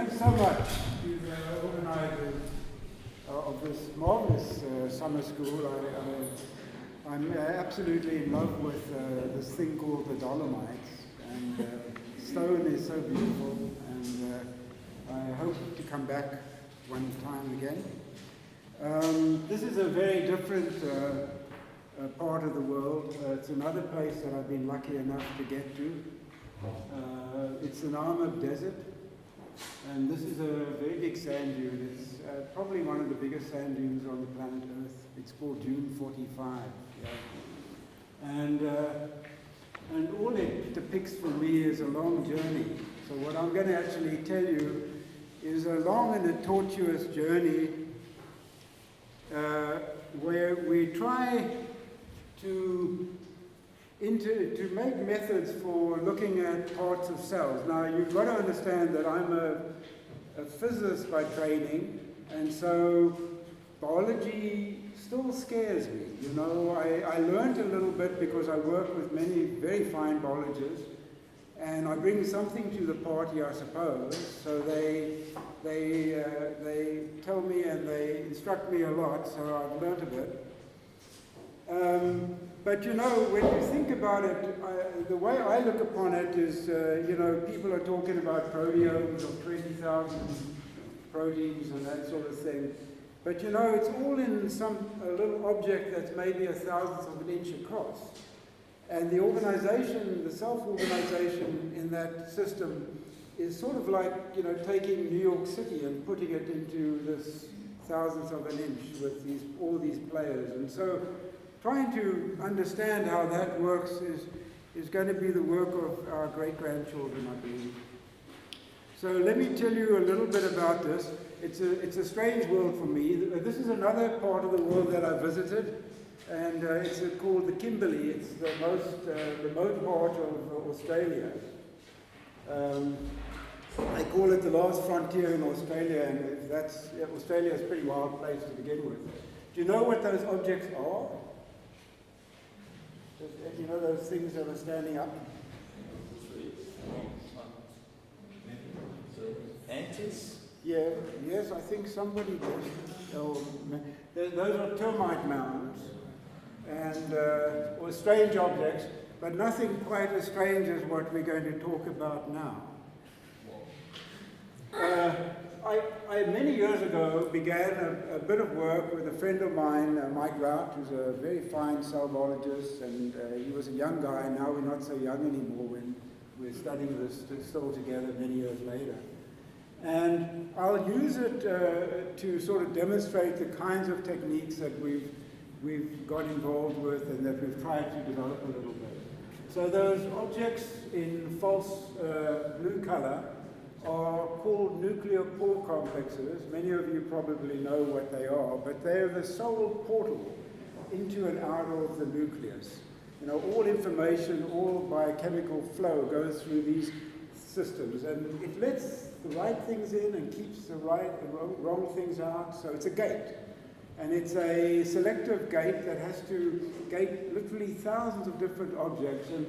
thanks so much to the organizers of this marvelous summer school. I'm absolutely in love with this thing called the Dolomites, and stone is so beautiful, and I hope to come back one time again. This is a very different part of the world. It's another place that I've been lucky enough to get to. It's an Armored Desert, and this is a very big sand dune. It's probably one of the biggest sand dunes on the planet Earth. It's called Dune 45. Yeah. And all it depicts for me is a long journey. So what I'm going to actually tell you is a long and a tortuous journey where we try to make methods for looking at parts of cells. Now, you've got to understand that I'm a physicist by training, and so biology still scares me. You know, I learned a little bit because I work with many very fine biologists, and I bring something to the party, I suppose. So they tell me and they instruct me a lot, so I've learned a bit. But you know, when you think about it, the way I look upon it is, you know, people are talking about proteomes of 20,000 proteins and that sort of thing. But you know, it's all in a little object that's maybe a thousandth of an inch across. And the organization, the self-organization in that system is sort of like, you know, taking New York City and putting it into this thousandth of an inch with all these players. And so trying to understand how that works is going to be the work of our great-grandchildren, I believe. So let me tell you a little bit about this. It's a strange world for me. This is another part of the world that I visited, and it's called the Kimberley. It's the most remote part of Australia. They call it the last frontier in Australia, and Australia is a pretty wild place to begin with. Do you know what those objects are? You know those things that are standing up? Antis? Yeah, yes, I think somebody did. Oh, those are termite mounds, and or strange objects, but nothing quite as strange as what we're going to talk about now. I many years ago began a bit of work with a friend of mine, Mike Rout, who's a very fine cell biologist, and he was a young guy. Now we're not so young anymore when we're studying this still together many years later. And I'll use it to sort of demonstrate the kinds of techniques that we've got involved with and that we've tried to develop a little bit. So those objects in false blue color are called nuclear pore complexes. Many of you probably know what they are, but they're the sole portal into and out of the nucleus. You know, all information, all biochemical flow goes through these systems, and it lets the right things in and keeps the right and wrong things out. So it's a gate, and it's a selective gate that has to gate literally thousands of different objects. And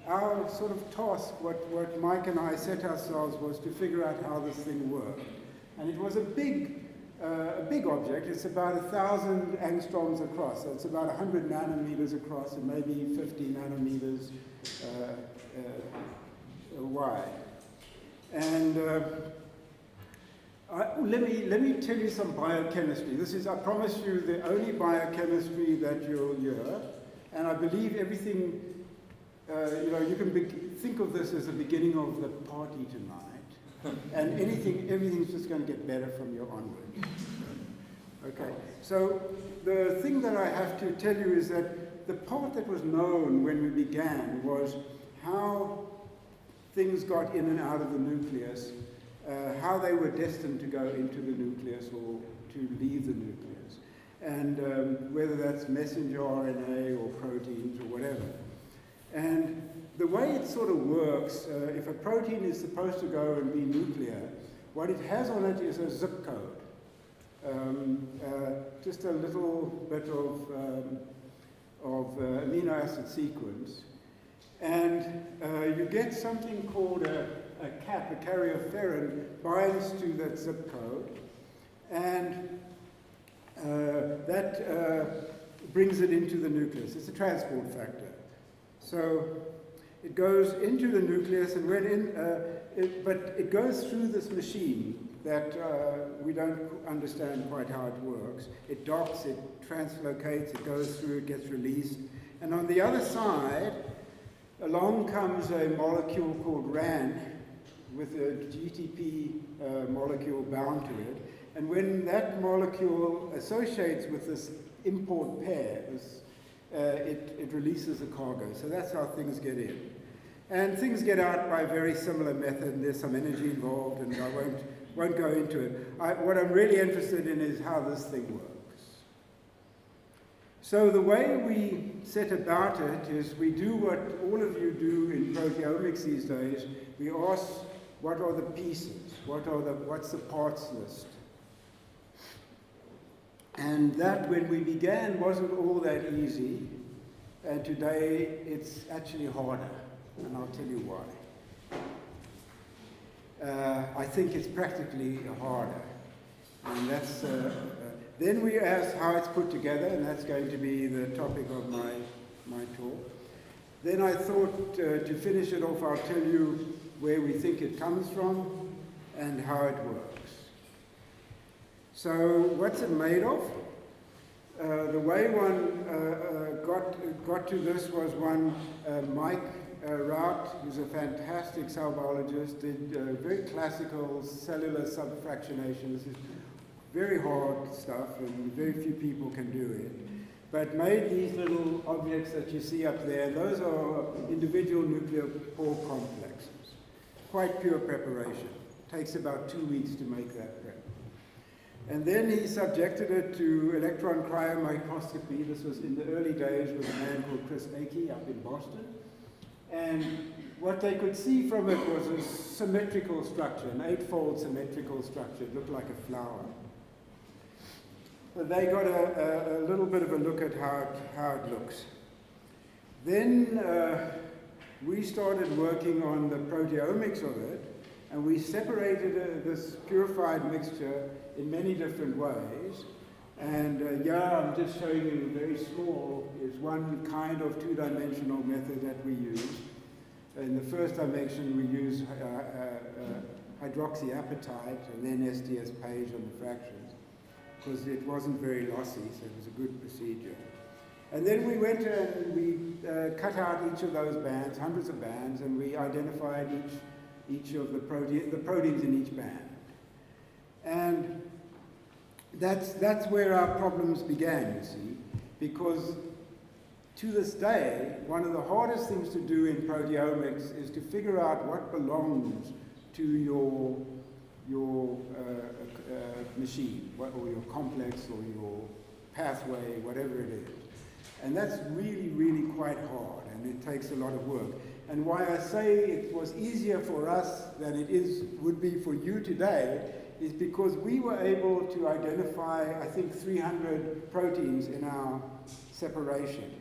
our sort of task, what Mike and I set ourselves, was to figure out how this thing worked. And it was a big object. It's about 1,000 angstroms across. So it's about 100 nanometers across and maybe 50 nanometers wide. And let me tell you some biochemistry. This is, I promise you, the only biochemistry that you'll hear. And I believe everything. You know, you can think of this as the beginning of the party tonight, and everything's just going to get better from here onward. Okay, so the thing that I have to tell you is that the part that was known when we began was how things got in and out of the nucleus, how they were destined to go into the nucleus or to leave the nucleus, and whether that's messenger RNA or proteins or whatever. And the way it sort of works, if a protein is supposed to go and be nuclear, what it has on it is a zip code. Just a little bit of amino acid sequence. And you get something called a cap, a carrier of ferrin, binds to that zip code, and that brings it into the nucleus. It's a transport factor. So it goes into the nucleus, and but it goes through this machine that we don't understand quite how it works. It docks, it translocates, it goes through, it gets released. And on the other side, along comes a molecule called RAN with a GTP molecule bound to it. And when that molecule associates with this import pair, it releases a cargo. So that's how things get in. And things get out by a very similar method, and there's some energy involved, and I won't go into it. What I'm really interested in is how this thing works. So the way we set about it is we do what all of you do in proteomics these days. We ask, what are the pieces? What's the parts list? And that, when we began, wasn't all that easy. And today, it's actually harder. And I'll tell you why. I think it's practically harder. And that's, then we ask how it's put together, and that's going to be the topic of my talk. Then I thought, to finish it off, I'll tell you where we think it comes from and how it works. So what's it made of? The way one got to this was one Mike Rout, who's a fantastic cell biologist, did very classical cellular subfractionation. This is very hard stuff, and very few people can do it. But made these little objects that you see up there. Those are individual nuclear pore complexes. Quite pure preparation. It takes about 2 weeks to make that prep. And then he subjected it to electron cryomicroscopy. This was in the early days with a man called Chris Akey up in Boston. And what they could see from it was a symmetrical structure, an 8-fold symmetrical structure. It looked like a flower. They got a little bit of a look at how it looks. Then we started working on the proteomics of it, and we separated this purified mixture in many different ways. And yeah, I'm just showing you very small, is one kind of two-dimensional method that we use. In the first dimension, we use hydroxyapatite and then STS page on the fractions, because it wasn't very lossy, so it was a good procedure. And then we went and we cut out each of those bands, hundreds of bands, and we identified each of the proteins in each band. And that's where our problems began, you see, because to this day, one of the hardest things to do in proteomics is to figure out what belongs to your machine, or your complex, or your pathway, whatever it is. And that's really, really quite hard, and it takes a lot of work. And why I say it was easier for us than would be for you today is because we were able to identify, I think, 300 proteins in our separation.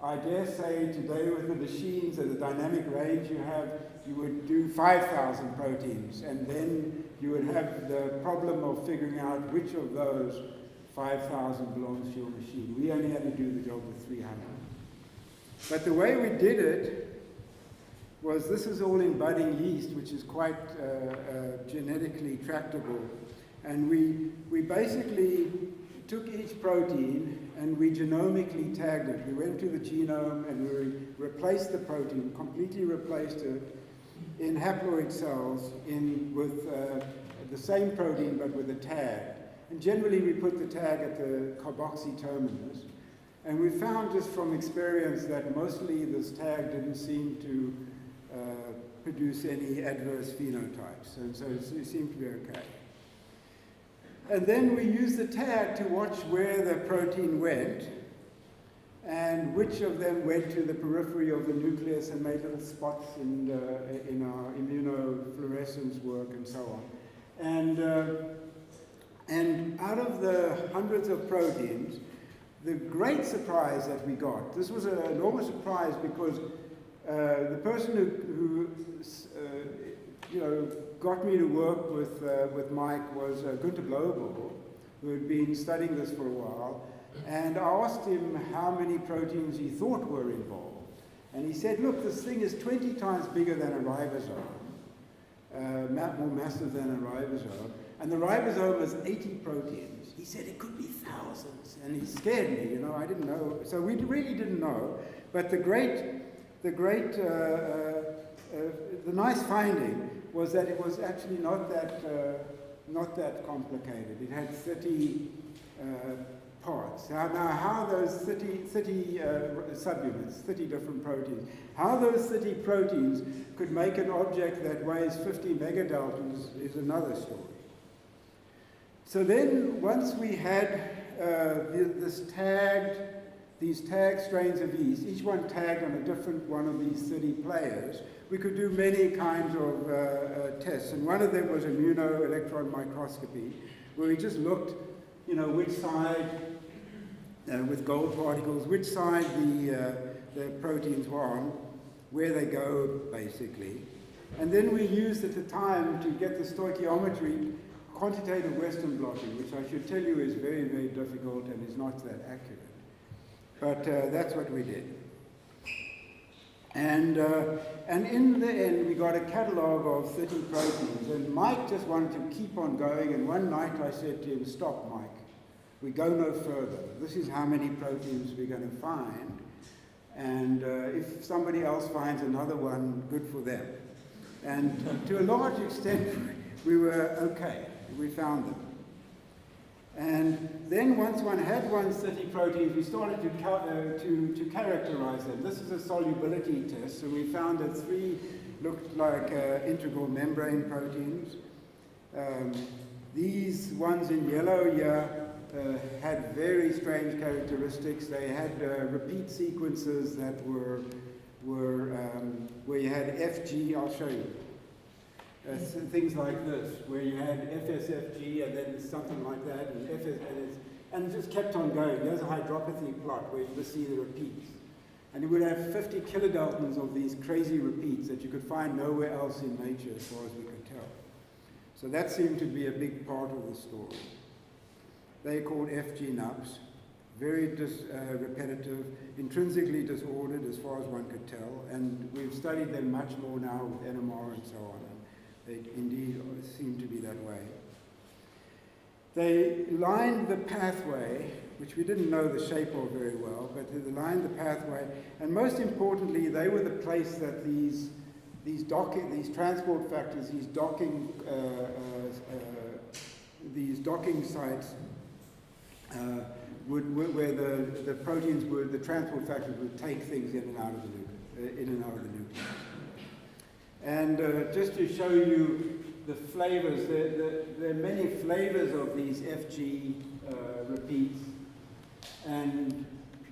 I dare say today with the machines and the dynamic range you have, you would do 5,000 proteins, and then you would have the problem of figuring out which of those 5,000 belongs to your machine. We only had to do the job with 300. But the way we did it was, this is all in budding yeast, which is quite genetically tractable. And we basically took each protein and we genomically tagged it. We went to the genome and we replaced the protein, completely replaced it in haploid cells with the same protein but with a tag. And generally we put the tag at the carboxy terminus. And we found just from experience that mostly this tag didn't seem to produce any adverse phenotypes. And so it seemed to be okay. And then we used the tag to watch where the protein went and which of them went to the periphery of the nucleus and made little spots in our immunofluorescence work and so on. And out of the hundreds of proteins, the great surprise that we got, this was an enormous surprise because the person who got me to work with Mike was Günter Blobel, who had been studying this for a while, and I asked him how many proteins he thought were involved. And he said, look, this thing is 20 times bigger than a ribosome, more massive than a ribosome, and the ribosome is 80 proteins. He said it could be thousands, and he scared me, I didn't know. So we really didn't know, but the nice finding was that it was actually not that complicated. It had 30 parts. Now how those 30 subunits, 30 different proteins, how those 30 proteins could make an object that weighs 50 megadaltons is another story. So then, once we had these tagged strains of yeast, each one tagged on a different one of these 30 players, we could do many kinds of tests. And one of them was immunoelectron microscopy, where we just looked, which side, with gold particles, which side the proteins were on, where they go, basically. And then we used at the time to get the stoichiometry quantitative Western blotting, which I should tell you is very, very difficult and is not that accurate. But that's what we did. And in the end, we got a catalogue of 30 proteins. And Mike just wanted to keep on going. And one night I said to him, stop, Mike. We go no further. This is how many proteins we're going to find. And if somebody else finds another one, good for them. And to a large extent, we were okay. We found them. And then once one had 130 proteins, we started to characterize them. This is a solubility test, so we found that 3 looked like integral membrane proteins. These ones in yellow here had very strange characteristics. They had repeat sequences that were where you had FG, I'll show you. Things like this, where you had FSFG and then something like that, and it just kept on going. There's a hydropathy plot where you just see the repeats. And you would have 50 kilodaltons of these crazy repeats that you could find nowhere else in nature as far as we could tell. So that seemed to be a big part of the story. They're called FG nups, very repetitive, intrinsically disordered as far as one could tell, and we've studied them much more now with NMR and so on. They indeed seem to be that way. They lined the pathway, which we didn't know the shape of very well, but they lined the pathway, and most importantly, they were the place that these transport factors, these docking sites, where the proteins would, the transport factors would take things in and out of the nucleus. And just to show you the flavors, there are many flavors of these FG repeats, and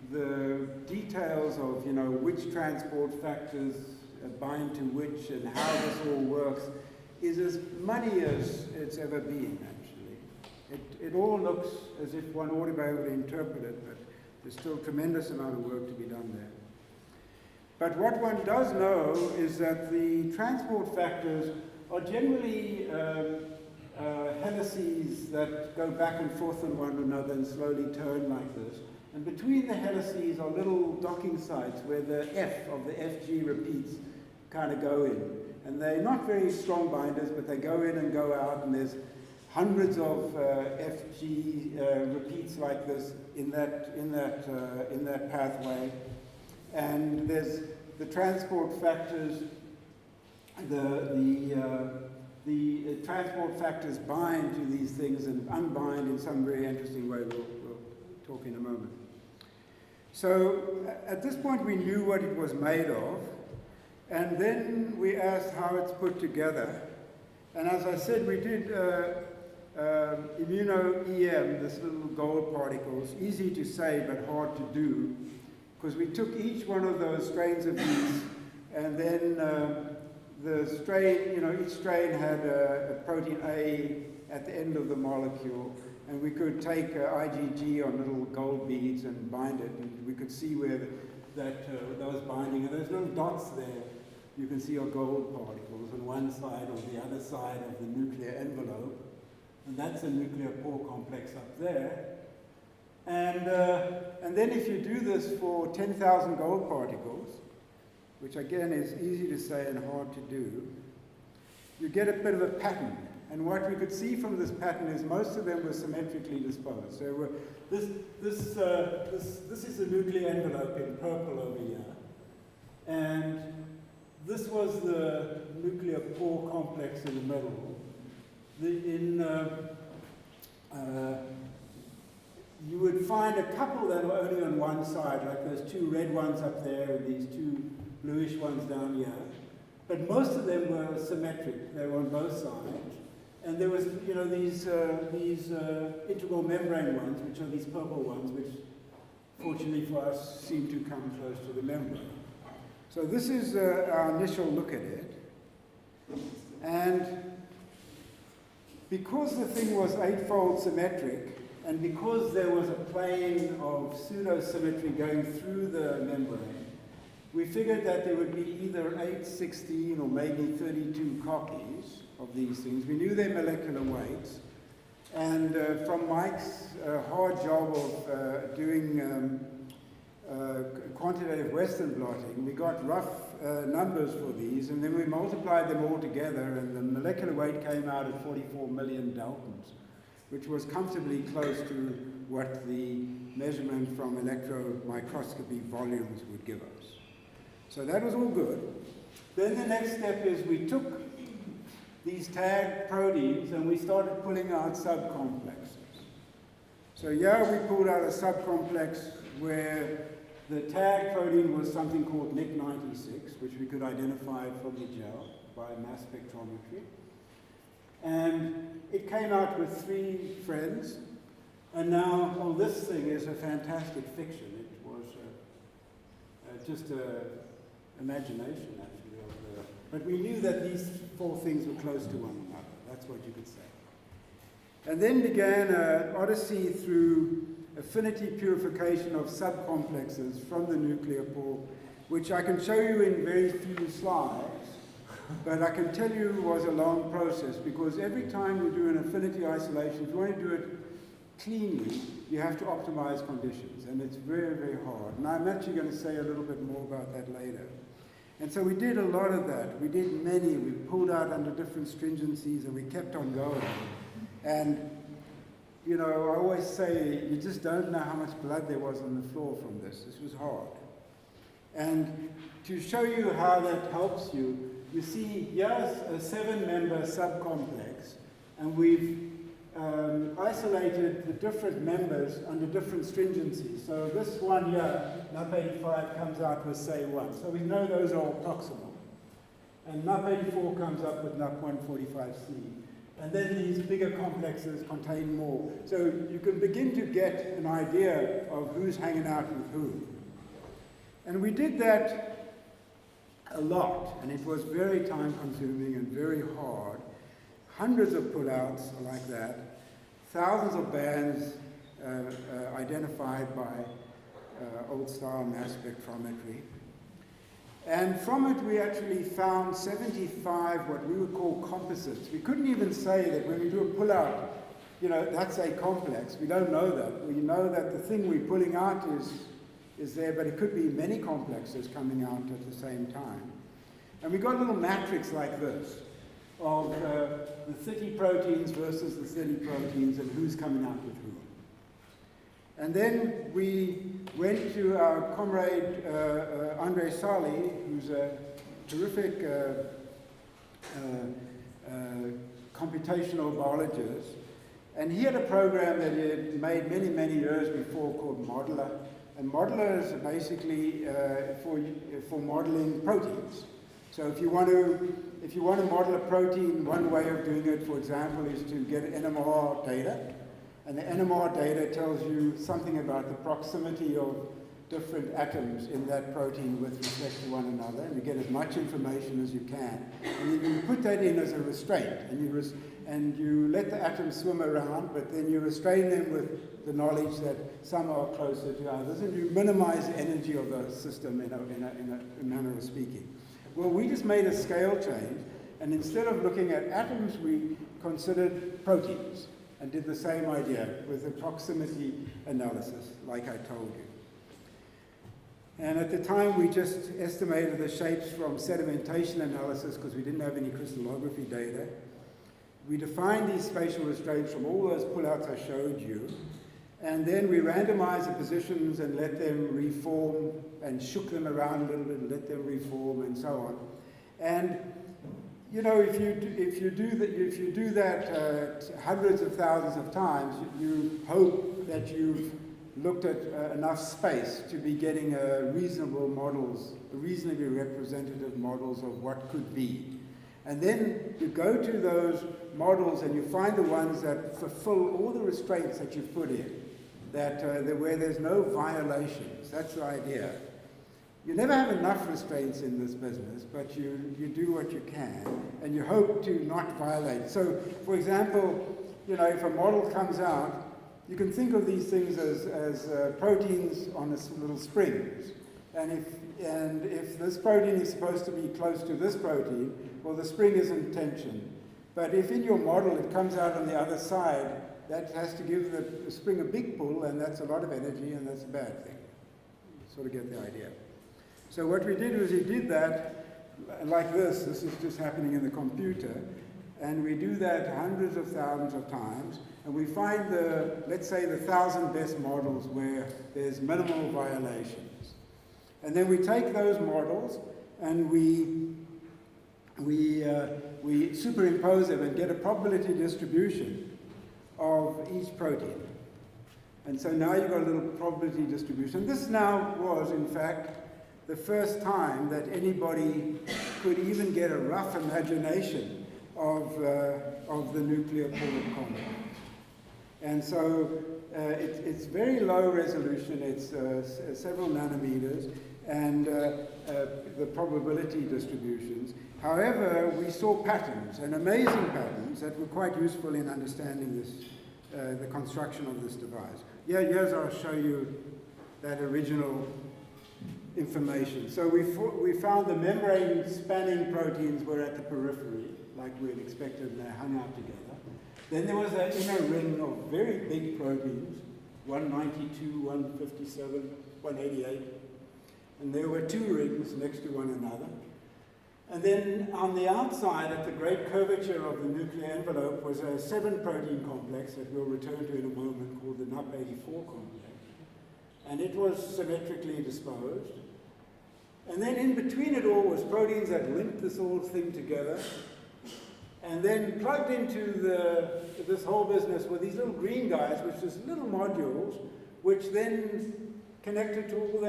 the details of which transport factors bind to which and how this all works is as muddy as it's ever been, actually. It all looks as if one ought to be able to interpret it, but there's still a tremendous amount of work to be done there. But what one does know is that the transport factors are generally helices that go back and forth on one another and slowly turn like this. And between the helices are little docking sites where the F of the FG repeats kind of go in. And they're not very strong binders, but they go in and go out, and there's hundreds of FG repeats like this in that pathway. And there's the transport factors, the transport factors bind to these things and unbind in some very interesting way. We'll talk in a moment. So at this point we knew what it was made of, and then we asked how it's put together. And as I said, we did immuno-EM, this little gold particles, easy to say but hard to do, because we took each one of those strains of yeast, and then the strain, each strain had a protein A at the end of the molecule, and we could take IgG on little gold beads and bind it, and we could see where that was binding, and there's little dots there you can see are gold particles on one side or the other side of the nuclear envelope. And that's a nuclear pore complex up there. And then if you do this for 10,000 gold particles, which again is easy to say and hard to do, you get a bit of a pattern. And what we could see from this pattern is most of them were symmetrically disposed. So this is the nuclear envelope in purple over here. And this was the nuclear pore complex in the middle. You would find a couple that were only on one side, like those two red ones up there and these two bluish ones down here. But most of them were symmetric. They were on both sides. And there was, you know, these integral membrane ones, which are these purple ones, which fortunately for us seem to come close to the membrane. So this is our initial look at it. And because the thing was eightfold symmetric, and because there was a plane of pseudo-symmetry going through the membrane, we figured that there would be either 8, 16, or maybe 32 copies of these things. We knew their molecular weights. And from Mike's hard job of doing quantitative Western blotting, we got rough numbers for these, and then we multiplied them all together, and the molecular weight came out at 44 million Daltons, which was comfortably close to what the measurement from electron microscopy volumes would give us. So that was all good. Then the next step is we took these tagged proteins and we started pulling out subcomplexes. So here we pulled out a subcomplex where the tagged protein was something called NIC96, which we could identify from the gel by mass spectrometry. And it came out with 3 friends, and now, oh, this thing is a fantastic fiction. It was just an imagination, actually. But we knew that these 4 things were close to one another. That's what you could say. And then began an odyssey through affinity purification of subcomplexes from the nuclear pore, which I can show you in very few slides. But I can tell you it was a long process, because every time you do an affinity isolation, if you want to do it cleanly, you have to optimize conditions, and it's very, very hard. And I'm actually going to say a little bit more about that later. And so we did a lot of that. We did many. We pulled out under different stringencies, and we kept on going. And, you know, I always say, you just don't know how much blood there was on the floor from this. This was hard. And to show you how that helps you, you see here's a 7-member subcomplex, and we've isolated the different members under different stringencies. So this one here, NUP85, comes out with, say, 1. So we know those are all proximal. And NUP84 comes up with NUP145C. And then these bigger complexes contain more. So you can begin to get an idea of who's hanging out with who. And we did that a lot, and it was very time-consuming and very hard. Hundreds of pullouts like that, thousands of bands identified by old-style mass spectrometry. And from it, we actually found 75 what we would call composites. We couldn't even say that when we do a pullout, you know, that's a complex. We don't know that. We know that the thing we're pulling out is there, but it could be many complexes coming out at the same time. And we got a little matrix like this of the 30 proteins versus the 30 proteins and who's coming out with who. And then we went to our comrade Andre Sali, who's a terrific computational biologist. And he had a program that he had made many, many years before called Modeler. And Modeler is basically for modeling proteins. So if you want to model a protein, one way of doing it, for example, is to get NMR data. And the NMR data tells you something about the proximity of different atoms in that protein with respect to one another. And you get as much information as you can. And then you put that in as a restraint. And you let the atoms swim around, but then you restrain them with the knowledge that some are closer to others. And you minimize the energy of the system in a manner of speaking. Well, we just made a scale change, and instead of looking at atoms, we considered proteins and did the same idea with the proximity analysis, like I told you. And at the time, we just estimated the shapes from sedimentation analysis because we didn't have any crystallography data. We defined these spatial restraints from all those pullouts I showed you. And then we randomized the positions and let them reform and shook them around a little bit and let them reform and so on. And you know, if you do that hundreds of thousands of times, you hope that you've looked at enough space to be getting reasonably representative models of what could be. And then you go to those models and you find the ones that fulfill all the restraints that you've put in, where there's no violations. That's the idea. You never have enough restraints in this business, but you do what you can, and you hope to not violate. So, for example, you know, if a model comes out, you can think of these things as proteins on little springs. And if this protein is supposed to be close to this protein, well, the spring is in tension. But if in your model it comes out on the other side, that has to give the spring a big pull, and that's a lot of energy, and that's a bad thing. You sort of get the idea. So what we did was we did that like this. This is just happening in the computer. And we do that hundreds of thousands of times. And we find let's say, the 1,000 best models where there's minimal violations. And then we take those models and we superimpose them and get a probability distribution of each protein. And so now you've got a little probability distribution. This now was, in fact, the first time that anybody could even get a rough imagination of the nuclear polar complex. And so it's very low resolution. It's several nanometers, and the probability distributions. However, we saw patterns, and amazing patterns, that were quite useful in understanding this, the construction of this device. Here's I'll show you that original information. So we found the membrane-spanning proteins were at the periphery, like we had expected, and they hung out together. Then there was an inner ring of very big proteins, 192, 157, 188. And there were two rings next to one another. And then on the outside, at the great curvature of the nuclear envelope, was a 7-protein complex that we'll return to in a moment, called the NUP84 complex. And it was symmetrically disposed. And then in between it all was proteins that linked this whole thing together. And then plugged into this whole business were these little green guys, which is little modules, which then connected to all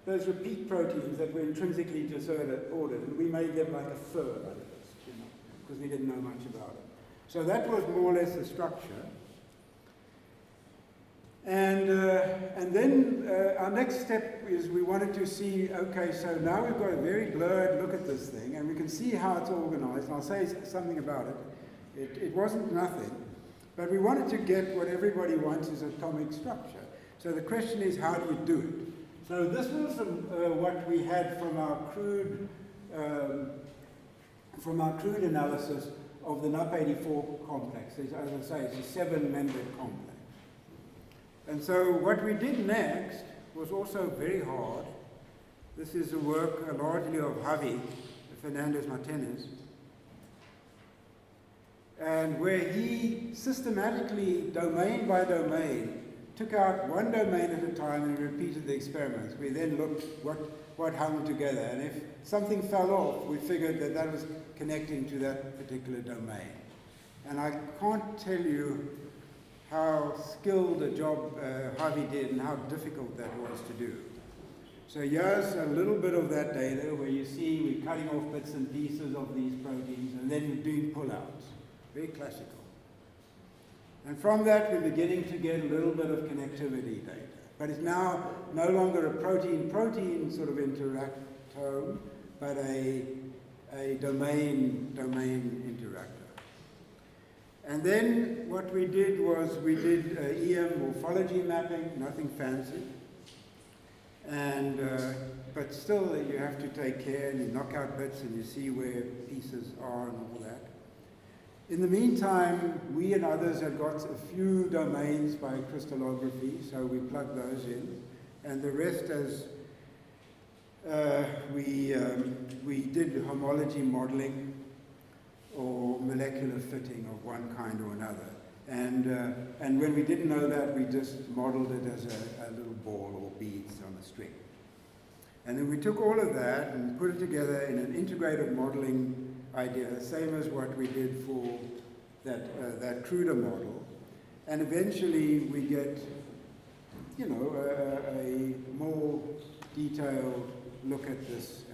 those repeat proteins that were intrinsically disordered. And we made them like a fur out of this, you know, because we didn't know much about it. So that was more or less the structure. And then our next step is we wanted to see, okay, so now we've got a very blurred look at this thing, and we can see how it's organized, and I'll say something about it. It wasn't nothing, but we wanted to get what everybody wants is atomic structure. So the question is, how do you do it? So this was what we had from our crude analysis of the NUP84 complex. As I say, it's a 7-membered complex. And so what we did next was also very hard. This is the work largely of Javi Fernandez Martinez, and where he systematically, domain by domain, took out one domain at a time and repeated the experiments. We then looked what hung together, and if something fell off, we figured that was connecting to that particular domain. And I can't tell you how skilled a job Javi did and how difficult that was to do. So here's a little bit of that data where you see we're cutting off bits and pieces of these proteins and then we're doing pull-outs. Very classical. And from that we're beginning to get a little bit of connectivity data. But it's now no longer a protein-protein sort of interactome, but a domain interactor. And then what we did was we did EM morphology mapping, nothing fancy. And but still you have to take care, and you knock out bits and you see where pieces are and all that. In the meantime, we and others had got a few domains by crystallography, so we plugged those in, and the rest as we did homology modeling or molecular fitting of one kind or another. And when we didn't know that, we just modeled it as a little ball or beads on a string. And then we took all of that and put it together in an integrated modeling idea, same as what we did for that cruder model. And eventually we get, you know, a more detailed look at this,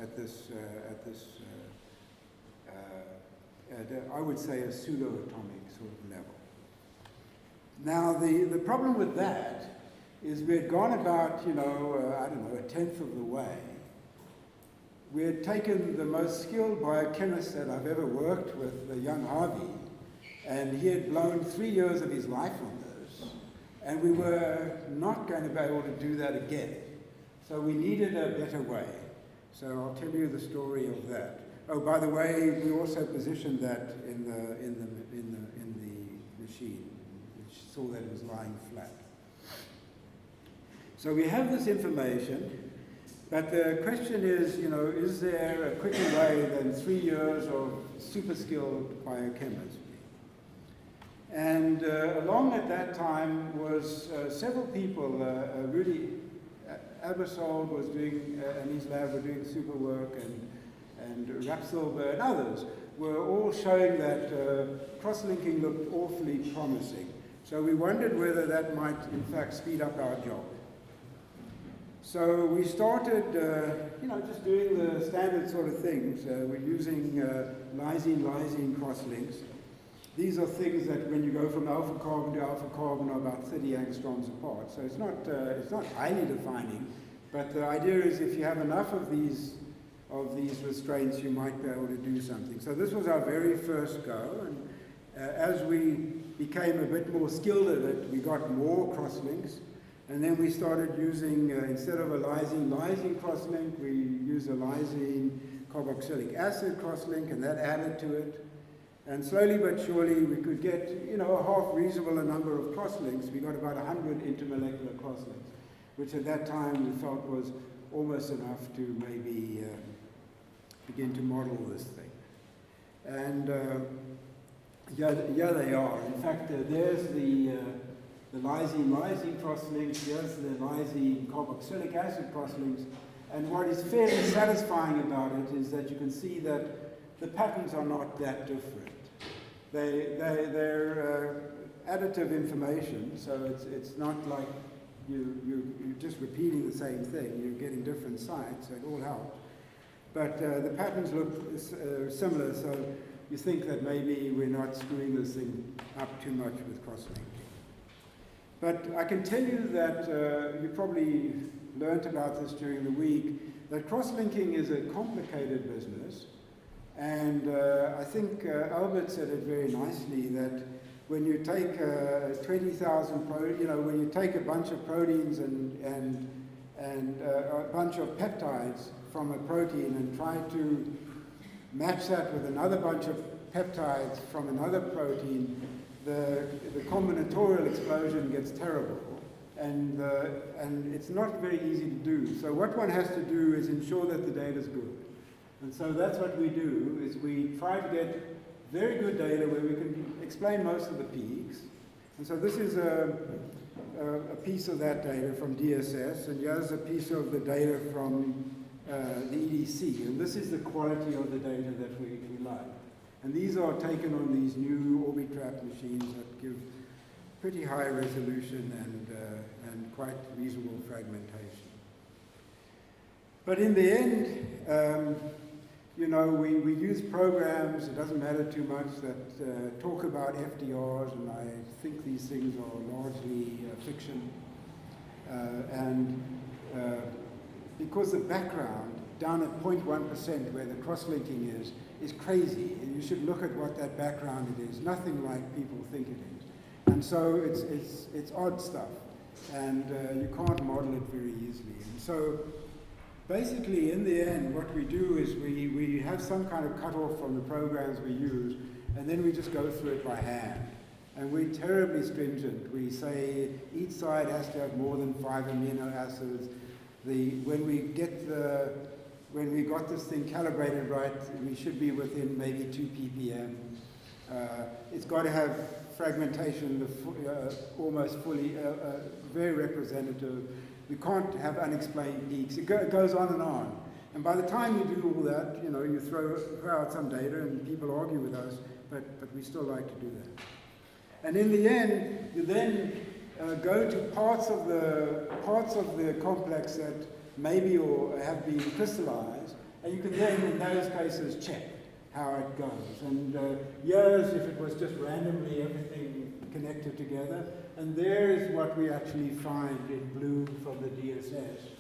I would say a pseudo-atomic sort of level. Now, the problem with that is we had gone about, you know, I don't know, a tenth of the way. We had taken the most skilled biochemist that I've ever worked with, the young Harvey, and he had blown 3 years of his life on this, and we were not going to be able to do that again. So we needed a better way. So I'll tell you the story of that. Oh, by the way, we also positioned that in the machine, which saw that it was lying flat. So we have this information, but the question is, you know, is there a quicker way than 3 years of super skilled biochemistry? And along at that time was several people, Rudy Abersold was doing, in his lab, were doing super work, and Rapsilber and others were all showing that cross-linking looked awfully promising. So we wondered whether that might, in fact, speed up our job. So we started, you know, just doing the standard sort of things. We're using lysine cross-links. These are things that when you go from alpha carbon to alpha carbon are about 30 angstroms apart. So it's not highly defining, but the idea is if you have enough of these restraints, you might be able to do something. So this was our very first go, and as we became a bit more skilled at it, we got more crosslinks, and then we started using, instead of a lysine crosslink, we used a lysine carboxylic acid crosslink, and that added to it. And slowly but surely, we could get, you know, a half reasonable number of crosslinks. We got about 100 intermolecular crosslinks, which at that time we felt was almost enough to maybe begin to model this thing. And yeah, they are. In fact, there's the lysine crosslinks, here's the lysine carboxylic acid crosslinks. And what is fairly satisfying about it is that you can see that the patterns are not that different. They're additive information, so it's not like you're just repeating the same thing. You're getting different sites, so it all helps. But the patterns look similar, so you think that maybe we're not screwing this thing up too much with cross-linking. But I can tell you that you probably learned about this during the week, that cross-linking is a complicated business. And I think Albert said it very nicely, that when you take 20,000, you know, when you take a bunch of proteins and a bunch of peptides from a protein and try to match that with another bunch of peptides from another protein, the combinatorial explosion gets terrible. And it's not very easy to do. So what one has to do is ensure that the data is good. And so that's what we do, is we try to get very good data where we can explain most of the peaks. And so this is a piece of that data from DSS, and here's a piece of the data from the EDC. And this is the quality of the data that we like. And these are taken on these new Orbitrap machines that give pretty high resolution and quite reasonable fragmentation. But in the end, you know, we use programs, it doesn't matter too much, that talk about FDRs, and I think these things are largely fiction. Because the background down at 0.1% where the cross-linking is crazy, and you should look at what that background it is, nothing like people think it is. And so it's odd stuff, and you can't model it very easily. And so Basically, in the end, what we do is we have some kind of cutoff from the programs we use, and then we just go through it by hand. And we're terribly stringent. We say each side has to have more than 5 amino acids. When we got this thing calibrated right, we should be within maybe 2 ppm. It's got to have fragmentation almost fully, very representative. We can't have unexplained peaks. It goes on and on. And by the time you do all that, you throw out some data and people argue with us, but we still like to do that. And in the end, you then go to parts of the complex that maybe or have been crystallized, and you can then, in those cases, check how it goes. And here's if it was just randomly everything connected together. And there is what we actually find in blue from the DSS.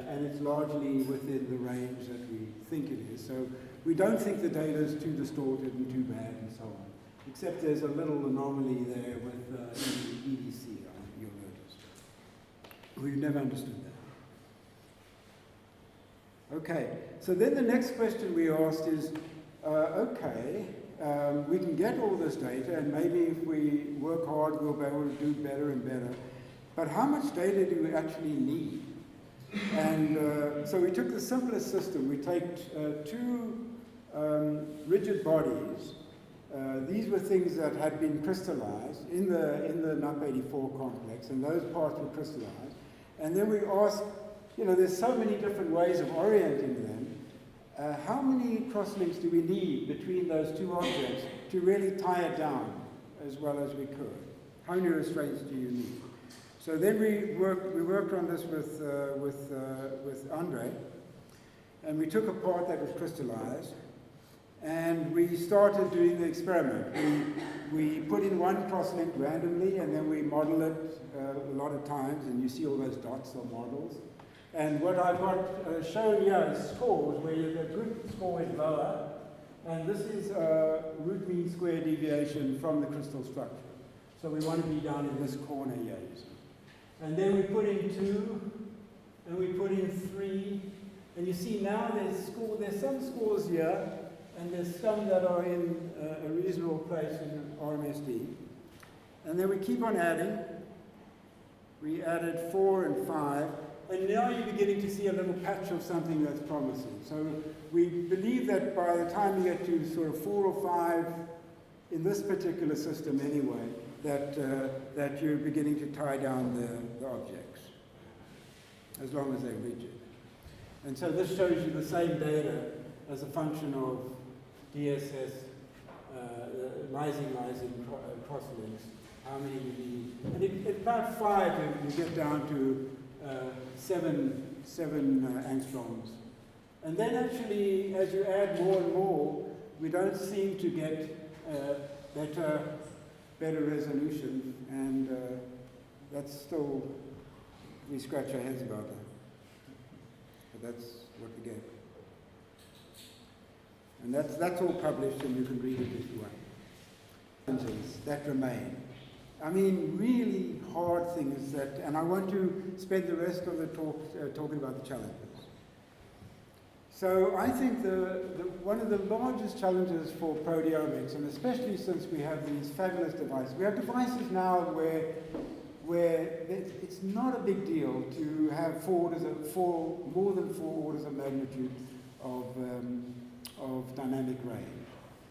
And it's largely within the range that we think it is. So we don't think the data is too distorted and too bad and so on. Except there's a little anomaly there with EDC, you'll notice. We've never understood that. Okay, so then the next question we asked is, we can get all this data, and maybe if we work hard, we'll be able to do better and better. But how much data do we actually need? And so we took the simplest system. We take 2 rigid bodies. These were things that had been crystallized in the NUP84 complex, and those parts were crystallized. And then we asked, there's so many different ways of orienting them. How many crosslinks do we need between those 2 objects to really tie it down as well as we could? How many restraints do you need? So then we worked on this with Andre, and we took a part that was crystallized, and we started doing the experiment. We put in one crosslink randomly, and then we model it a lot of times, and you see all those dots or models. And what I've got shown here is scores, where the group score is lower, and this is root mean square deviation from the crystal structure. So we want to be down in this corner here, you see. And then we put in 2, and we put in 3, and you see now there's some scores here, and there's some that are in a reasonable place in RMSD. And then we keep on adding. We added 4 and 5. And now you're beginning to see a little patch of something that's promising. So we believe that by the time you get to sort of 4 or 5, in this particular system anyway, that you're beginning to tie down the objects, as long as they're rigid. And so this shows you the same data as a function of DSS, lysine crosslinks, how many you need. And at about 5, you get down to 7 angstroms. And then actually, as you add more and more, we don't seem to get better resolution, and that's still, we scratch our heads about that. But that's what we get. And that's all published, and you can read it if you want. Challenges that remain. I mean, really hard things that, and I want to spend the rest of the talk talking about the challenges. So I think one of the largest challenges for proteomics, and especially since we have these fabulous devices, we have devices now where it's not a big deal to have more than 4 orders of magnitude of dynamic range.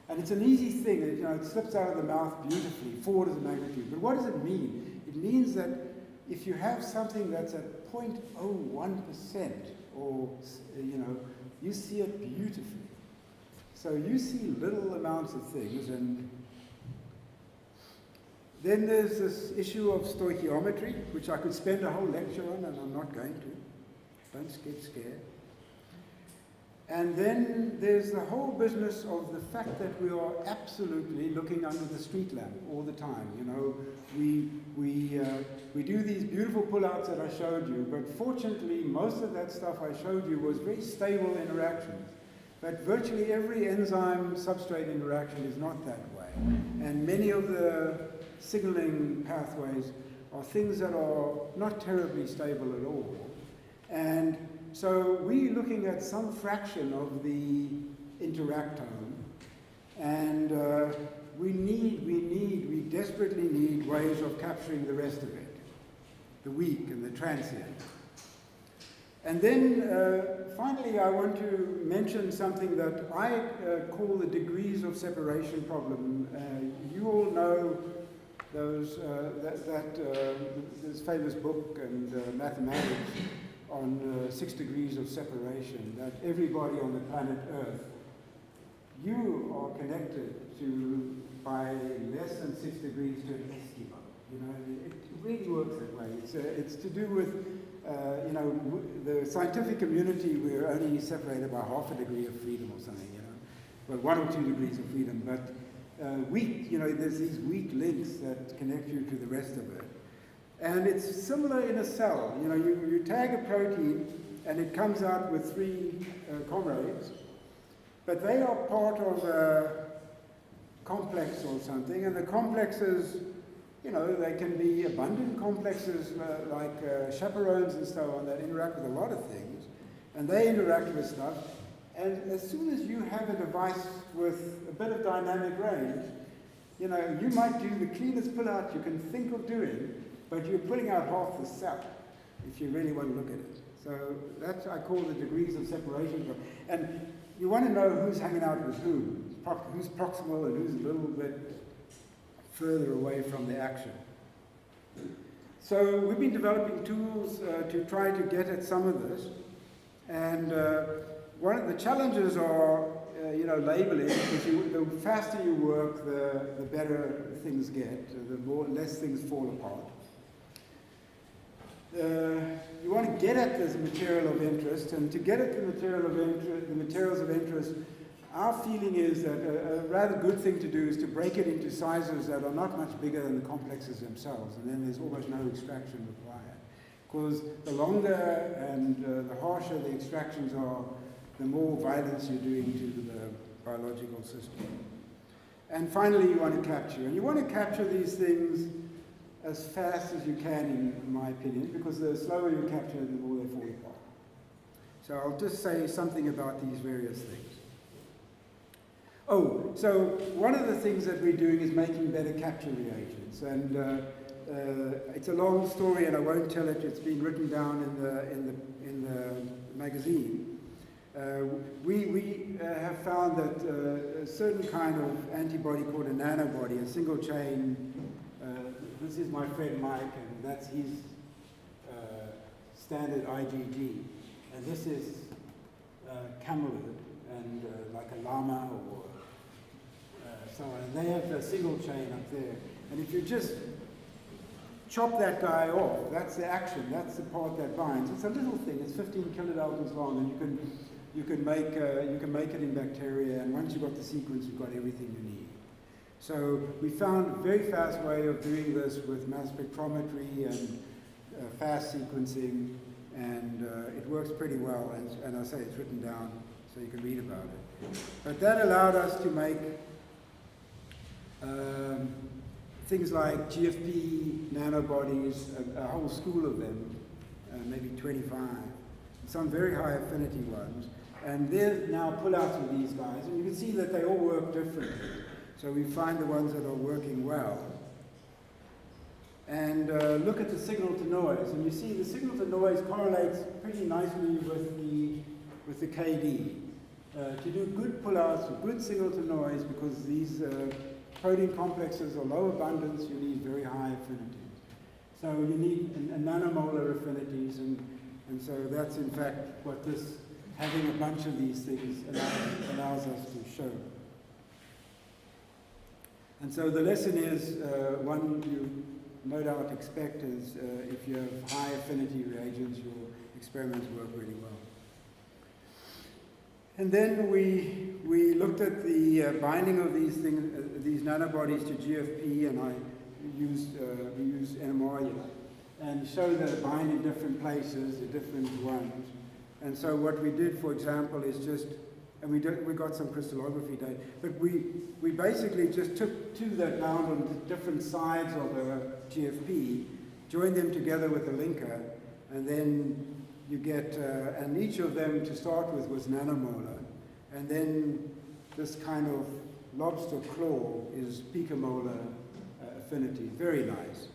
And it's an easy thing, it slips out of the mouth beautifully, 4 orders of magnitude. But what does it mean? It means that if you have something that's at 0.01%, or, you see it beautifully. So you see little amounts of things, and then there's this issue of stoichiometry, which I could spend a whole lecture on, and I'm not going to. Don't get scared. And then there's the whole business of the fact that we are absolutely looking under the street lamp all the time. We do these beautiful pullouts that I showed you, but fortunately most of that stuff I showed you was very stable interactions. But virtually every enzyme-substrate interaction is not that way. And many of the signaling pathways are things that are not terribly stable at all. And so we're looking at some fraction of the interactome, and we desperately need ways of capturing the rest of it, the weak and the transient. And then finally I want to mention something that I call the degrees of separation problem. You all know those, this famous book and mathematics on 6 degrees of separation, that everybody on the planet Earth, you are connected to by less than 6 degrees to an Eskimo. You know, it really works that way. It's to do with, you know, the scientific community. We're only separated by half a degree of freedom or something, you know, well, 1 or 2 degrees of freedom. But weak, you know, there's these weak links that connect you to the rest of it. And it's similar in a cell. You know, you tag a protein and it comes out with 3 comrades, but they are part of a complex or something, and the complexes, you know, they can be abundant complexes like chaperones and so on that interact with a lot of things, and they interact with stuff. And as soon as you have a device with a bit of dynamic range, you know, you might do the cleanest pull-out you can think of doing, but you're pulling out half the cell if you really want to look at it. So that's, I call the degrees of separation. And you want to know who's hanging out with who's proximal and who's a little bit further away from the action. So we've been developing tools to try to get at some of this. And one of the challenges are, you know, labeling, because the faster you work, the better things get, the less things fall apart. You want to get at this material of interest, and to get at the materials of interest, our feeling is that a rather good thing to do is to break it into sizes that are not much bigger than the complexes themselves, and then there's almost no extraction required. Because the longer and the harsher the extractions are, the more violence you're doing to the biological system. And finally, you want to capture. And you want to capture these things as fast as you can, in my opinion, because the slower you capture, the more they fall apart. So I'll just say something about these various things. Oh, so one of the things that we're doing is making better capture reagents. And it's a long story, and I won't tell it. It's been written down in the magazine. We have found that a certain kind of antibody called a nanobody, a single chain. This is my friend Mike, and that's his standard IgG. And this is camelid, and like a llama or so on. And they have a single chain up there. And if you just chop that guy off, that's the action, that's the part that binds. It's a little thing, it's 15 kilodaltons long, and you can make it in bacteria, and once you've got the sequence, you've got everything you need. So we found a very fast way of doing this with mass spectrometry and fast sequencing, and it works pretty well, and I say it's written down so you can read about it. But that allowed us to make things like GFP nanobodies, a whole school of them, maybe 25, some very high affinity ones, and they're now pull-outs of these guys, and you can see that they all work differently. So we find the ones that are working well. And look at the signal to noise. And you see the signal to noise correlates pretty nicely with the KD. To do good pullouts, good signal to noise, because these protein complexes are low abundance, you need very high affinities. So you need a nanomolar affinities, and so that's in fact what this, having a bunch of these things allows us to show. And so the lesson is, one you no doubt expect is if you have high affinity reagents, your experiments work really well. And then we looked at the binding of these things, these nanobodies to GFP, and we used NMR and showed that it bind in different places, the different ones. And so what we did, for example, is just, and we got some crystallography data, but we basically just took two that bound on different sides of a GFP, joined them together with a linker, and then you get, and each of them to start with was nanomolar, and then this kind of lobster claw is picomolar affinity, very nice.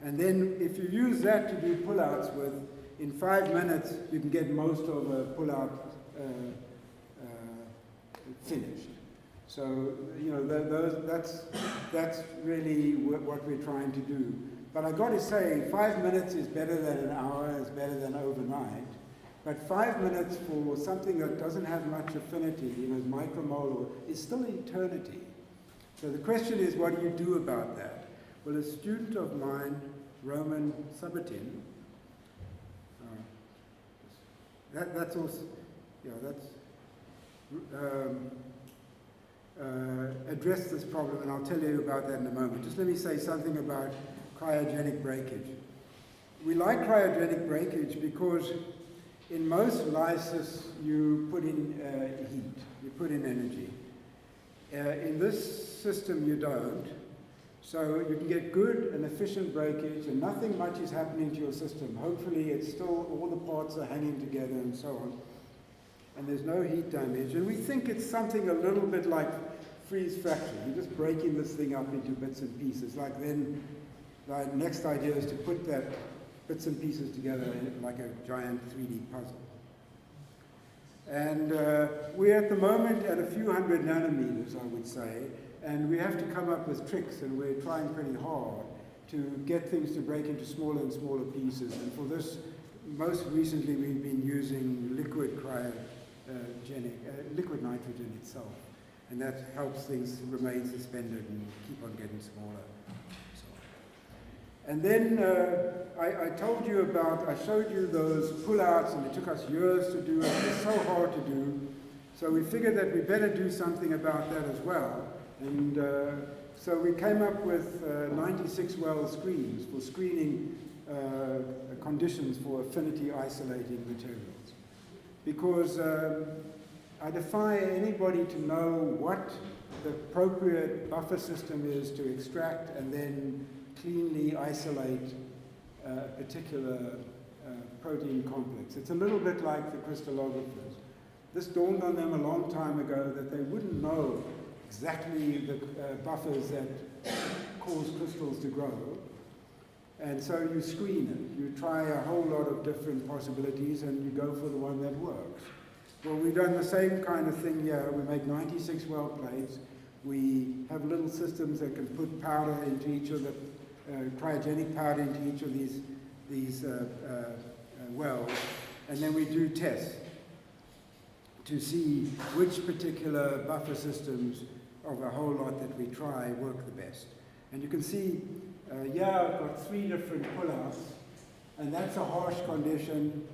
And then if you use that to do pull-outs with, in 5 minutes you can get most of a pull-out finished. So, you know, that's really what we're trying to do. But I've got to say, 5 minutes is better than an hour, is better than overnight. But 5 minutes for something that doesn't have much affinity, you know, micromolar, is still eternity. So the question is, what do you do about that? Well, a student of mine, Roman Sabatin, that's also, yeah, addressed this problem, and I'll tell you about that in a moment. Just let me say something about cryogenic breakage. We like cryogenic breakage because in most lysis you put in heat, you put in energy. In this system you don't, so you can get good and efficient breakage and nothing much is happening to your system. Hopefully it's still, all the parts are hanging together and so on, and there's no heat damage. And we think it's something a little bit like freeze fraction. You're just breaking this thing up into bits and pieces. Like then the next idea is to put that bits and pieces together like a giant 3D puzzle. And we're at the moment at a few hundred nanometers, I would say, and we have to come up with tricks, and we're trying pretty hard to get things to break into smaller and smaller pieces. And for this, most recently we've been using liquid liquid nitrogen itself, and that helps things remain suspended and keep on getting smaller. And then I told you about, I showed you those pull-outs, and it took us years to do it. It was so hard to do. So we figured that we better do something about that as well. And so we came up with 96-well screens for screening conditions for affinity isolating materials. Because I defy anybody to know what the appropriate buffer system is to extract and then cleanly isolate a particular protein complex. It's a little bit like the crystallographers. This dawned on them a long time ago that they wouldn't know exactly the buffers that cause crystals to grow. And so you screen it. You try a whole lot of different possibilities and you go for the one that works. Well, we've done the same kind of thing here. We make 96 well plates. We have little systems that can put powder into each of the cryogenic powder into each of these wells, and then we do tests to see which particular buffer systems of a whole lot that we try work the best. And you can see here I've got 3 different pull-outs, and that's a harsh condition,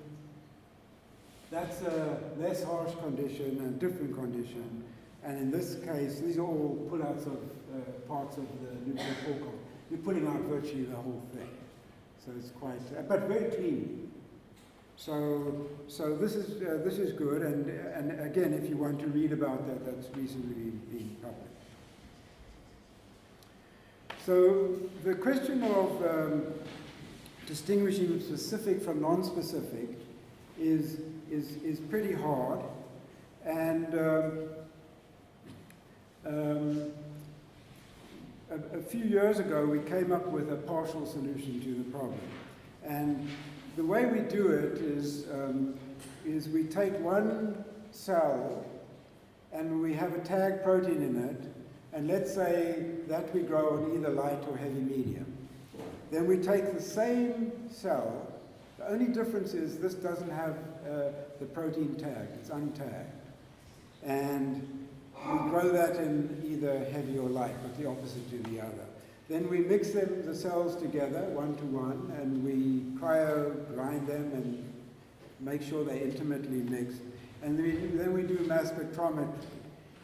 that's a less harsh condition and different condition, and in this case these are all pull-outs of parts of the nuclear core complex. You're putting out virtually the whole thing. So it's quite, but very clean. So this is good, and again, if you want to read about that, that's recently been published. So the question of distinguishing specific from non-specific is pretty hard, and a few years ago, we came up with a partial solution to the problem. And the way we do it is we take one cell and we have a tag protein in it, and let's say that we grow on either light or heavy medium. Then we take the same cell. The only difference is this doesn't have the protein tag, it's untagged. And we grow that in either heavy or light, but the opposite to the other. Then we mix the cells together, 1 to 1, and we cryo-grind them and make sure they're intimately mixed. And then we do mass spectrometry.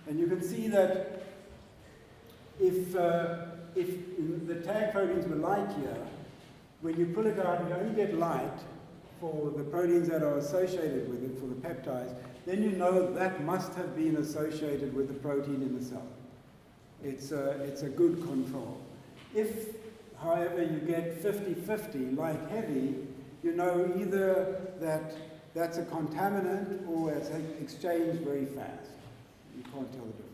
And you can see that if the tag proteins were light here, when you pull it out, you only get light for the proteins that are associated with it, for the peptides. Then you know that must have been associated with the protein in the cell. It's a good control. If, however, you get 50-50, light heavy, you know either that that's a contaminant or it's exchanged very fast. You can't tell the difference.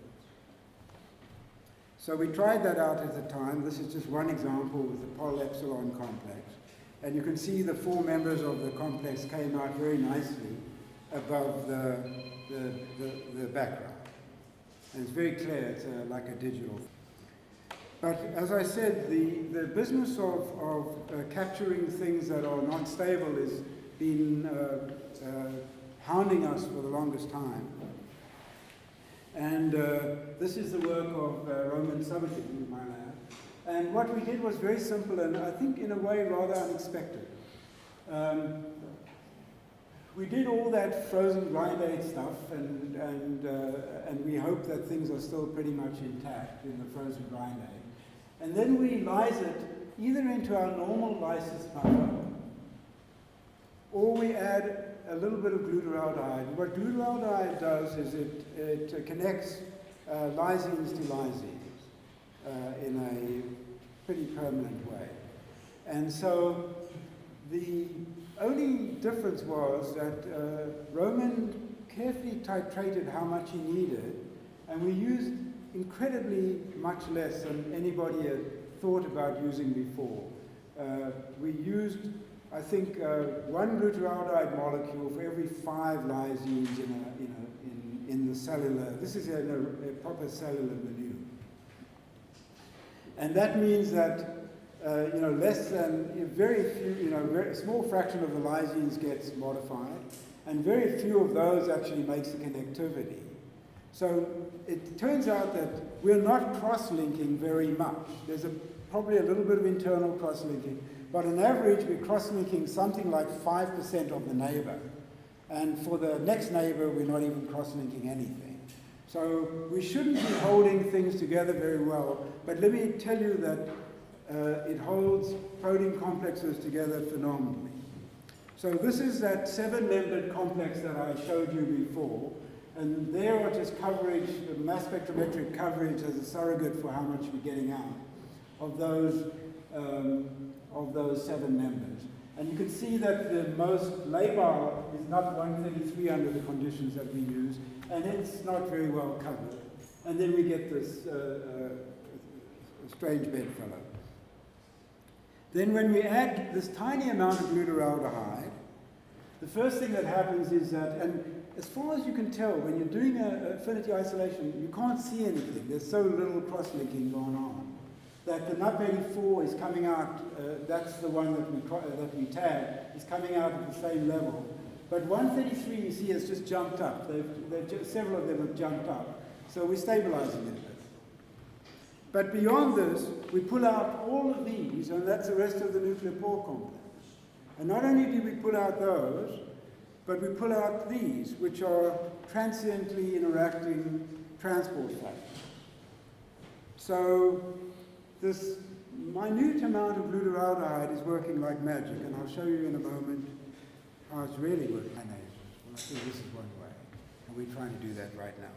So we tried that out at the time. This is just one example with the polyepsilon complex. And you can see the 4 members of the complex came out very nicely above the background. And it's very clear, it's like a digital. But as I said, the business of capturing things that are not stable has been hounding us for the longest time. And this is the work of Roman Sabatin in my lab. And what we did was very simple and I think in a way rather unexpected. We did all that frozen blind date stuff and we hope that things are still pretty much intact in the frozen blind date. And then we lyse it either into our normal lysis buffer or we add a little bit of glutaraldehyde. What glutaraldehyde does is it connects lysines to lysines in a pretty permanent way. And so the only difference was that Roman carefully titrated how much he needed, and we used incredibly much less than anybody had thought about using before. We used, I think, 1 glutaraldehyde molecule for every 5 lysines in the cellular. This is a proper cellular milieu. And that means that less than, very few, a small fraction of the lysines gets modified, and very few of those actually makes the connectivity. So it turns out that we're not cross-linking very much. There's probably a little bit of internal cross-linking, but on average we're cross-linking something like 5% of the neighbor. And for the next neighbor, we're not even cross-linking anything. So we shouldn't be holding things together very well, but let me tell you that it holds protein complexes together phenomenally. So this is that 7-membered complex that I showed you before, and there are just coverage, mass spectrometric coverage as a surrogate for how much we're getting out of those 7 members. And you can see that the most labile is not 133 under the conditions that we use, and it's not very well covered. And then we get this strange bedfellow. Then when we add this tiny amount of glutaraldehyde, the first thing that happens is that, and as far as you can tell, when you're doing affinity isolation, you can't see anything. There's so little cross-linking going on. That the NUP84 is coming out, that's the one that we tag, is coming out at the same level. But 133, you see, has just jumped up. Several of them have jumped up. So we're stabilizing it a bit. But beyond this, we pull out all of these, and that's the rest of the nuclear pore complex. And not only do we pull out those, but we pull out these, which are transiently interacting transport factors. So this minute amount of glutaraldehyde is working like magic, and I'll show you in a moment how it's really working. I think this is one way, and we're trying to do that right now.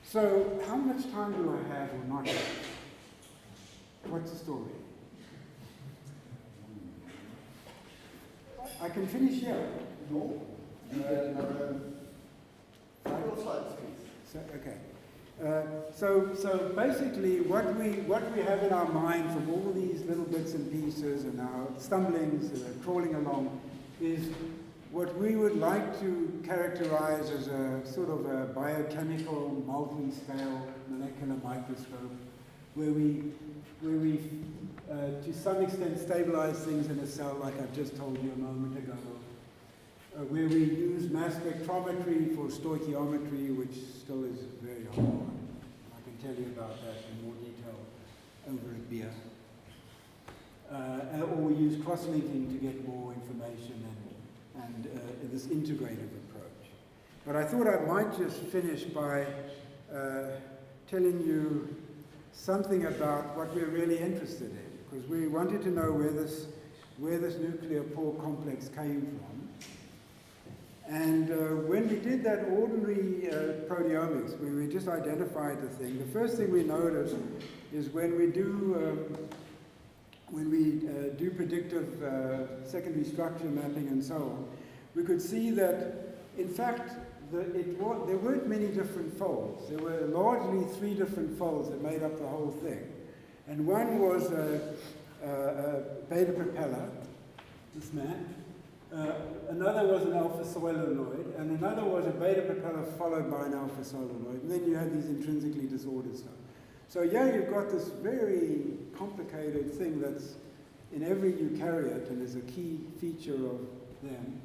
So how much time do I have or not have? What's the story? I can finish here. No. Final slides, please. So basically what we have in our mind from all these little bits and pieces and our stumblings crawling along is what we would like to characterize as a sort of a biochemical multi-scale molecular microscope where we to some extent stabilize things in a cell like I've just told you a moment ago, where we use mass spectrometry for stoichiometry, which still is very hard. I can tell you about that in more detail over a beer. Or we use cross-linking to get more information and this integrative approach. But I thought I might just finish by telling you something about what we're really interested in, because we wanted to know where this nuclear pore complex came from. And when we did that ordinary proteomics, where we just identified the thing, the first thing we noticed is when we do when we do predictive secondary structure mapping and so on, we could see that, in fact, there weren't many different folds. There were largely 3 different folds that made up the whole thing. And one was a beta propeller, this man. Another was an alpha solenoid, and another was a beta propeller followed by an alpha solenoid. And then you had these intrinsically disordered stuff. So yeah, you've got this very complicated thing that's in every eukaryote and is a key feature of them.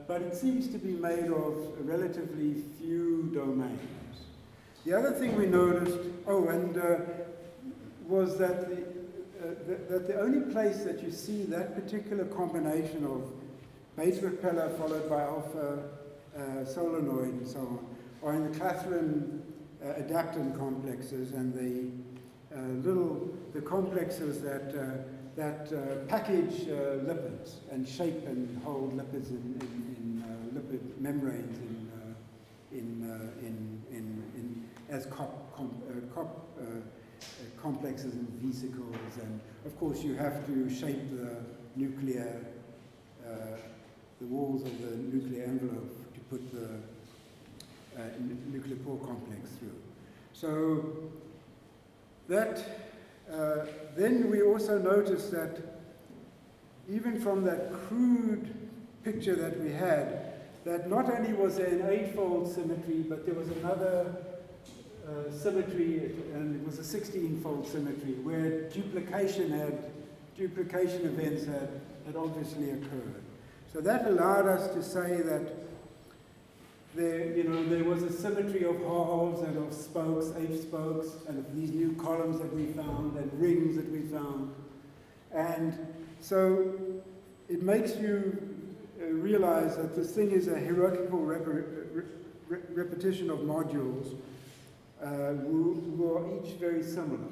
But it seems to be made of relatively few domains. The other thing we noticed, was that the only place that you see that particular combination of beta propeller followed by alpha solenoid and so on are in the Clathrin adaptin complexes and the complexes that package lipids and shape and hold lipids in lipid membranes as complexes and vesicles, and of course you have to shape the nuclear, the walls of the nuclear envelope to put the nuclear pore complex through. So that, then we also noticed that even from that crude picture that we had, that not only was there an 8-fold symmetry, but there was another symmetry, and it was a 16-fold symmetry, where duplication events had obviously occurred. So that allowed us to say that there was a symmetry of halves and of spokes, H spokes, and of these new columns that we found, and rings that we found. And so it makes you realize that this thing is a hierarchical repetition of modules who are each very similar.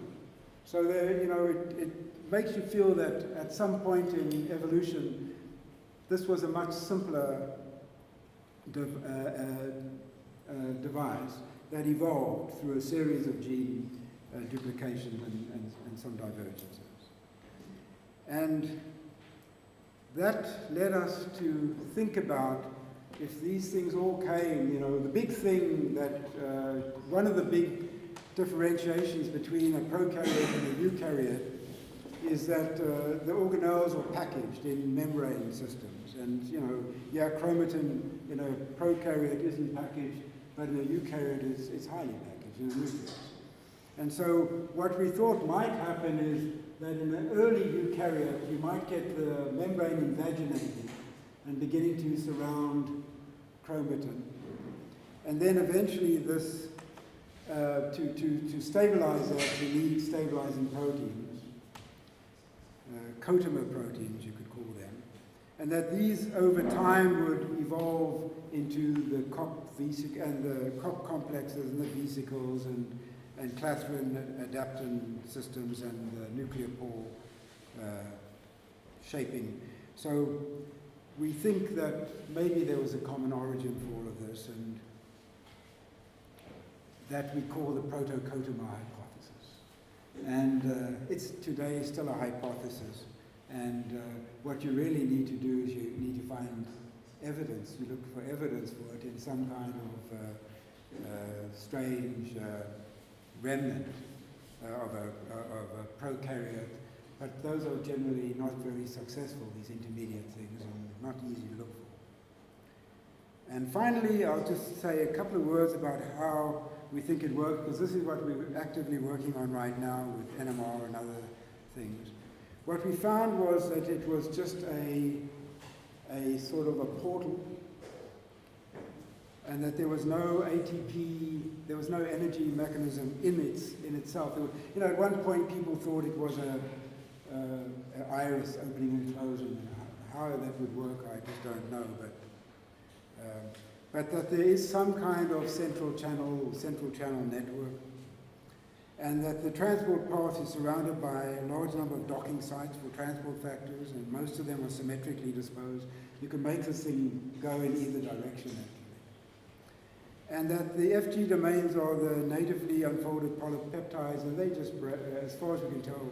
So there, it makes you feel that at some point in evolution, this was a much simpler device that evolved through a series of gene duplications and some divergences. And that led us to think about if these things all came, the big thing that, one of the big differentiations between a prokaryote and a eukaryote is that the organelles are packaged in membrane systems. And, chromatin in a prokaryote isn't packaged, but in a eukaryote it's highly packaged in a nucleus. And so what we thought might happen is that in an early eukaryote, you might get the membrane invaginating and beginning to surround chromatin. And then eventually this, to stabilize that, you need stabilizing proteins, cotomer proteins, you could call them. And that these over time would evolve into the COP complexes and the vesicles and Clathrin adaptin systems and the nuclear pore shaping. So we think that maybe there was a common origin for all of this, and that we call the proto-cotomer hypothesis. And it's today still a hypothesis. And what you really need to do is you need to find evidence. You look for evidence for it in some kind of strange remnant of a prokaryote. But those are generally not very successful, these intermediate things, and not easy to look for. And finally, I'll just say a couple of words about how we think it works, because this is what we're actively working on right now with NMR and other things. What we found was that it was just a sort of a portal, and that there was no ATP, there was no energy mechanism in itself. At one point people thought it was an iris opening and closing. How that would work, I just don't know. But that there is some kind of central channel network, and that the transport path is surrounded by a large number of docking sites for transport factors, and most of them are symmetrically disposed. You can make this thing go in either direction, actually. And that the FG domains are the natively unfolded polypeptides, and they just, as far as we can tell,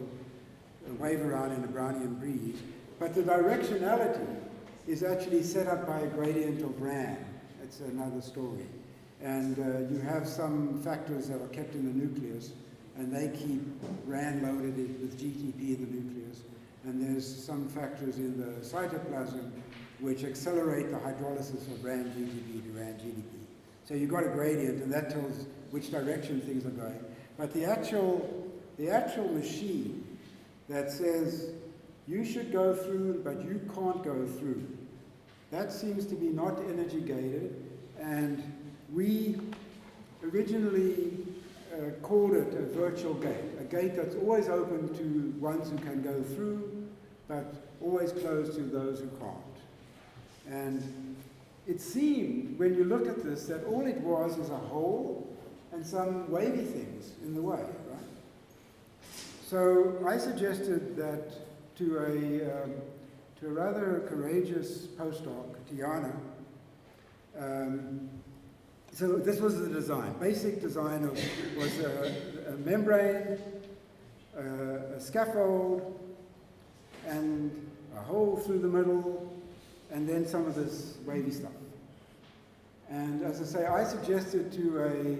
wave around in a Brownian breeze. But the directionality is actually set up by a gradient of RAM. It's another story. And you have some factors that are kept in the nucleus, and they keep RAM loaded with GTP in the nucleus. And there's some factors in the cytoplasm which accelerate the hydrolysis of RAM GTP to RAM GDP. So you've got a gradient, and that tells which direction things are going. But the actual machine that says you should go through, but you can't go through, that seems to be not energy gated, and we originally called it a virtual gate, a gate that's always open to ones who can go through, but always closed to those who can't. And it seemed, when you look at this, that all it was is a hole and some wavy things in the way, right? So I suggested that to a rather courageous postdoc, Tiana. So this was the design. Basic design was a membrane, a scaffold, and a hole through the middle, and then some of this wavy stuff. And as I say, I suggested to a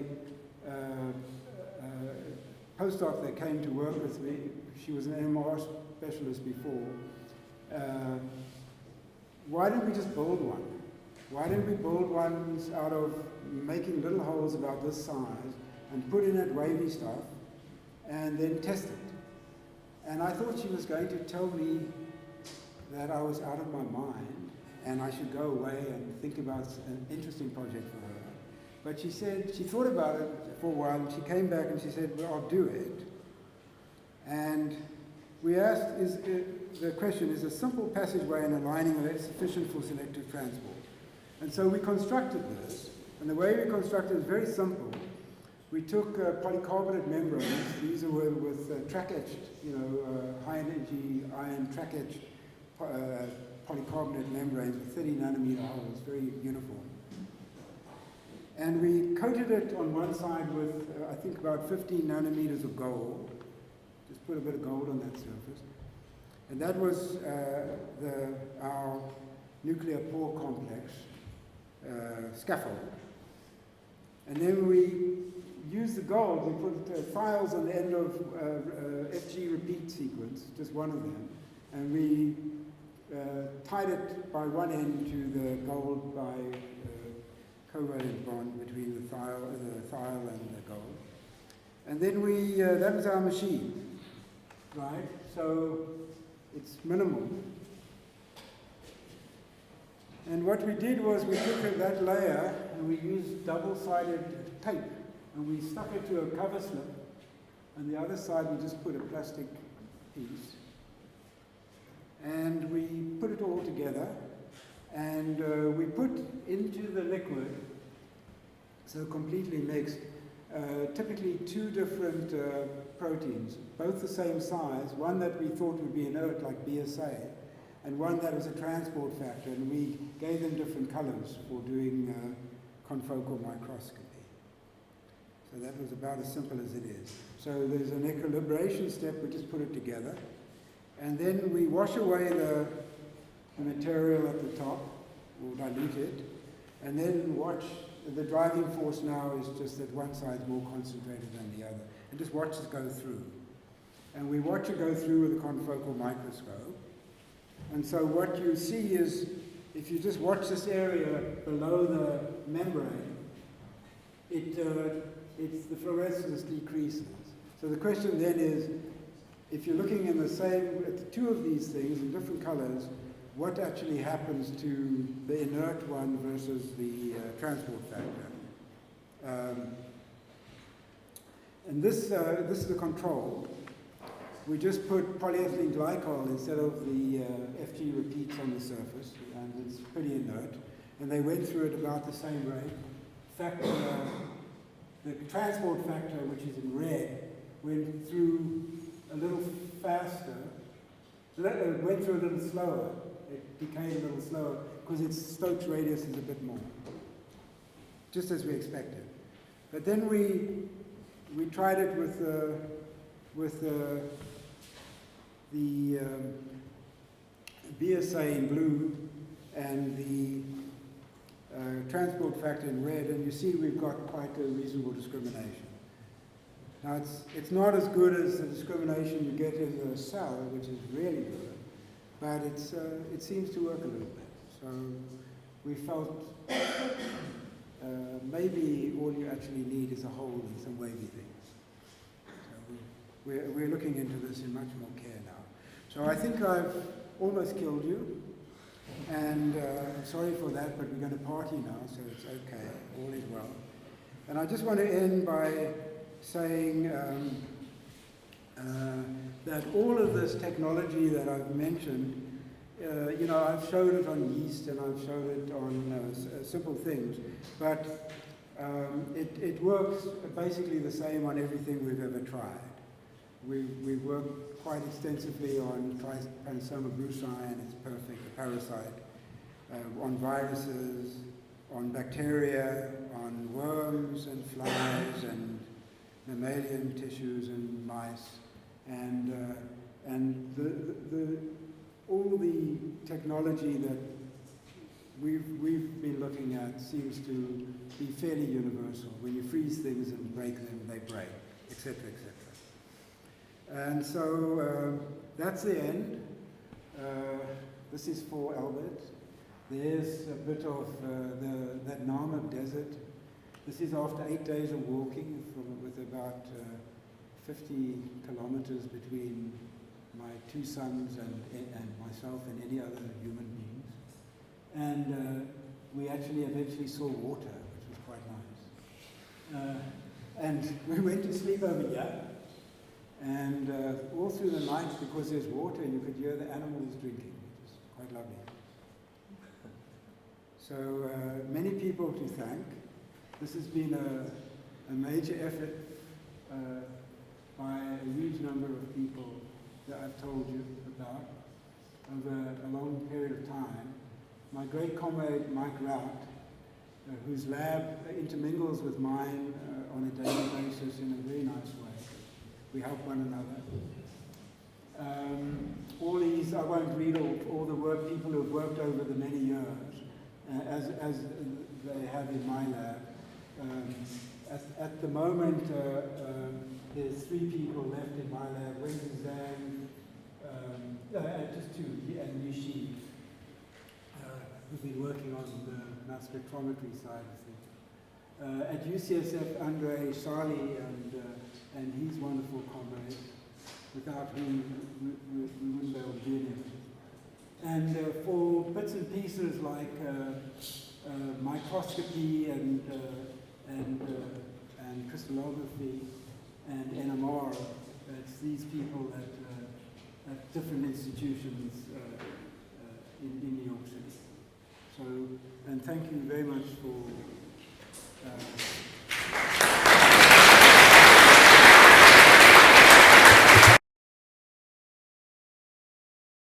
postdoc that came to work with me, she was an MR specialist before, why didn't we just build one? Why didn't we build ones out of making little holes about this size and put in it wavy stuff and then test it? And I thought she was going to tell me that I was out of my mind and I should go away and think about an interesting project for her. But she said, she thought about it for a while, and she came back and she said, well, I'll do it. And we asked, the question, is a simple passageway and aligning of it sufficient for selective transport? And so we constructed this, and the way we constructed it is very simple. We took polycarbonate membranes. These were with track-etched, high-energy iron track-etched polycarbonate membranes with 30 nanometer holes, very uniform. And we coated it on one side with, I think, about 15 nanometers of gold. Just put a bit of gold on that surface. And that was our nuclear pore complex scaffold. And then we used the gold, we put files on the end of FG repeat sequence, just one of them, and we tied it by one end to the gold by covalent bond between the thiol and the gold. And then that was our machine, right? So it's minimal. And what we did was we took that layer and we used double-sided tape and we stuck it to a cover slip, and the other side we just put a plastic piece. And we put it all together, and we put into the liquid, so completely mixed, typically two different proteins, both the same size, one that we thought would be inert like BSA, and one that was a transport factor, and we gave them different colors for doing confocal microscopy. So that was about as simple as it is. So there's an equilibration step, we just put it together, and then we wash away the material at the top, or dilute it, and then watch. The driving force now is just that one side's more concentrated than the other, and just watch it go through. And we watch it go through with a confocal microscope. And so what you see is, if you just watch this area below the membrane, the fluorescence decreases. So the question then is, if you're looking in at two of these things in different colors, what actually happens to the inert one versus the transport factor? And this is the control. We just put polyethylene glycol instead of the FG repeats on the surface, and it's pretty inert. And they went through it about the same rate. In fact, the transport factor, which is in red, went through a little faster. It went through a little slower. It decayed a little slower because its Stokes radius is a bit more, just as we expected. But then we tried it with the the BSA in blue and the transport factor in red, and you see we've got quite a reasonable discrimination. Now it's not as good as the discrimination you get in the cell, which is really good, but it seems to work a little bit. So we felt maybe all you actually need is a hole and some wavy things. So we're looking into this in much more care now. So I think I've almost killed you, and I'm sorry for that, but we're going to party now, so it's okay, all is well. And I just want to end by saying that all of this technology that I've mentioned, I've showed it on yeast and I've showed it on simple things, but it works basically the same on everything we've ever tried. We've worked quite extensively on Trypanosoma brucei, and it's perfect, a parasite, on viruses, on bacteria, on worms and flies and mammalian tissues and mice, and all the technology that we've been looking at seems to be fairly universal. When you freeze things and break them, they break, etc., etc. And so that's the end. This is for Albert. There's a bit of that Namib desert. This is after 8 days of walking with about 50 kilometers between my 2 sons and myself and any other human beings. And we actually eventually saw water, which was quite nice. And we went to sleep over here. And all through the night, because there's water, you could hear the animals drinking, which is quite lovely. So many people to thank. This has been a major effort by a huge number of people that I've told you about over a long period of time. My great comrade Mike Rout, whose lab intermingles with mine on a daily basis in a very nice way. We help one another. All these, I won't read all the work, people who have worked over the many years, as they have in my lab. At the moment, there's 3 people left in my lab, Wendy Zhang, just 2, and Nishi, who've been working on the mass spectrometry side of things. At UCSF, Andre Sali and his wonderful comrades, without whom we wouldn't be able to do anything. And for bits and pieces like microscopy and crystallography and NMR, it's these people at different institutions in New York City. So, and thank you very much for